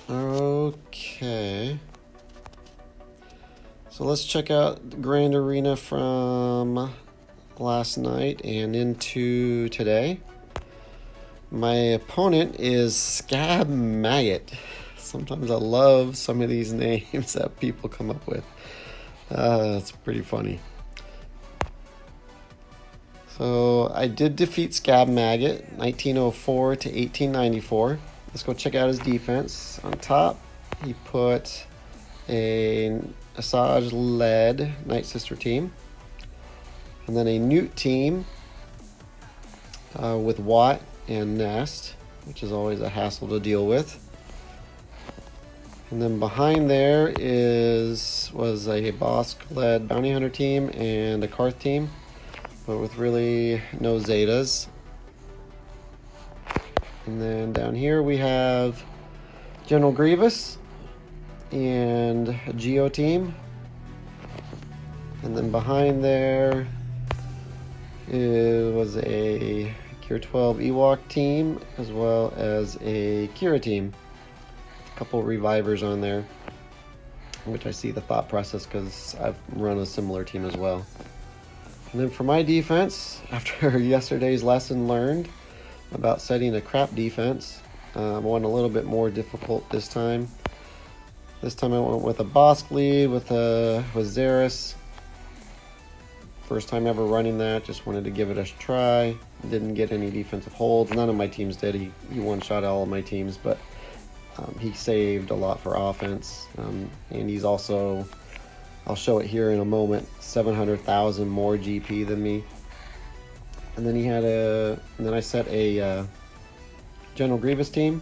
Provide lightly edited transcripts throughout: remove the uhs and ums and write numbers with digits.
Okay. So let's check out the Grand Arena from last night and into today. My opponent is Scab Maggot. Sometimes I love some of these names that people come up with. It's pretty funny. So I did defeat Scab Maggot, 1904 to 1894. Let's go check out his defense. On top, he put a Asajj-led Night Sister team, and then a Newt team with Watt and Nest, which is always a hassle to deal with. And then behind there was a Bosk-led Bounty Hunter team and a Karth team, but with really no Zetas. And then down here we have General Grievous and a Geo team. And then behind there was a Cure 12 Ewok team as well as a Kira team. A couple revivers on there, which I see the thought process because I've run a similar team as well. And then for my defense, after yesterday's lesson learned about setting a crap defense, I went a little bit more difficult this time. This time I went with a Bosk lead with Xeris. First time ever running that, just wanted to give it a try. Didn't get any defensive holds. None of my teams did. He one-shot all of my teams, but he saved a lot for offense. And he's also, I'll show it here in a moment, 700,000 more GP than me. And then I set a General Grievous team.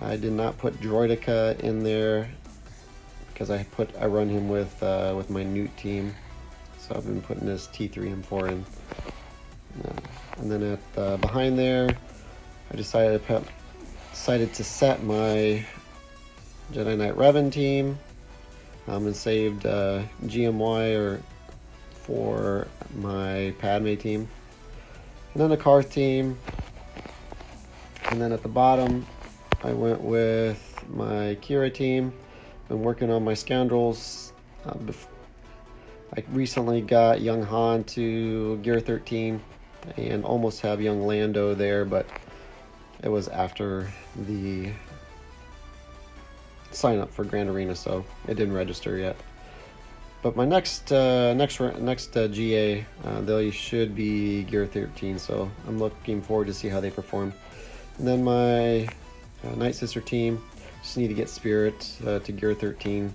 I did not put Droideka in there because I run him with my Newt team. So I've been putting this T3 M4 in. And then behind there, I decided to set my Jedi Knight Revan team and saved GMY for my Padme team. And then a Karth team. And then at the bottom, I went with my Kira team. Been working on my Scoundrels. I recently got young Han to Gear 13 and almost have young Lando there, but it was after the sign up for Grand Arena, so it didn't register yet. But my next GA, they should be Gear 13, so I'm looking forward to see how they perform. And then my Night Sister team, just need to get Spirit to Gear 13,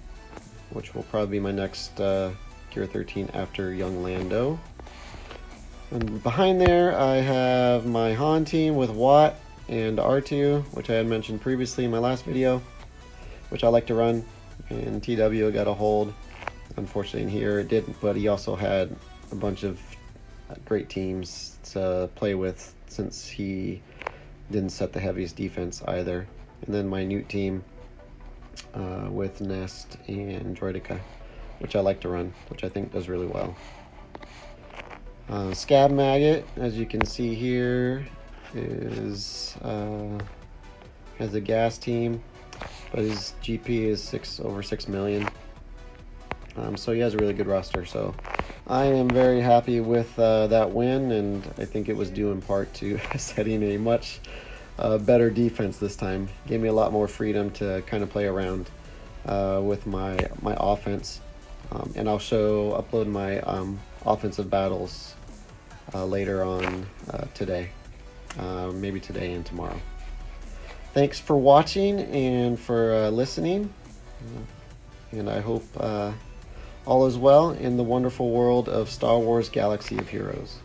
which will probably be my next Gear 13 after young Lando. And behind there I have my Han team with Watt and R2, which I had mentioned previously in my last video, which I like to run. And TW got a hold. Unfortunately in here it didn't, but he also had a bunch of great teams to play with since he didn't set the heaviest defense either. And then my Newt team with Nest and Droideka, which I like to run, which I think does really well. Scab Maggot, as you can see here, has a gas team, but his GP is over 6 million. So he has a really good roster. So I am very happy with that win, and I think it was due in part to setting a much better defense this time. Gave me a lot more freedom to kind of play around with my offense. And I'll upload my offensive battles later on today, maybe today and tomorrow. Thanks for watching and for listening, and I hope all is well in the wonderful world of Star Wars Galaxy of Heroes.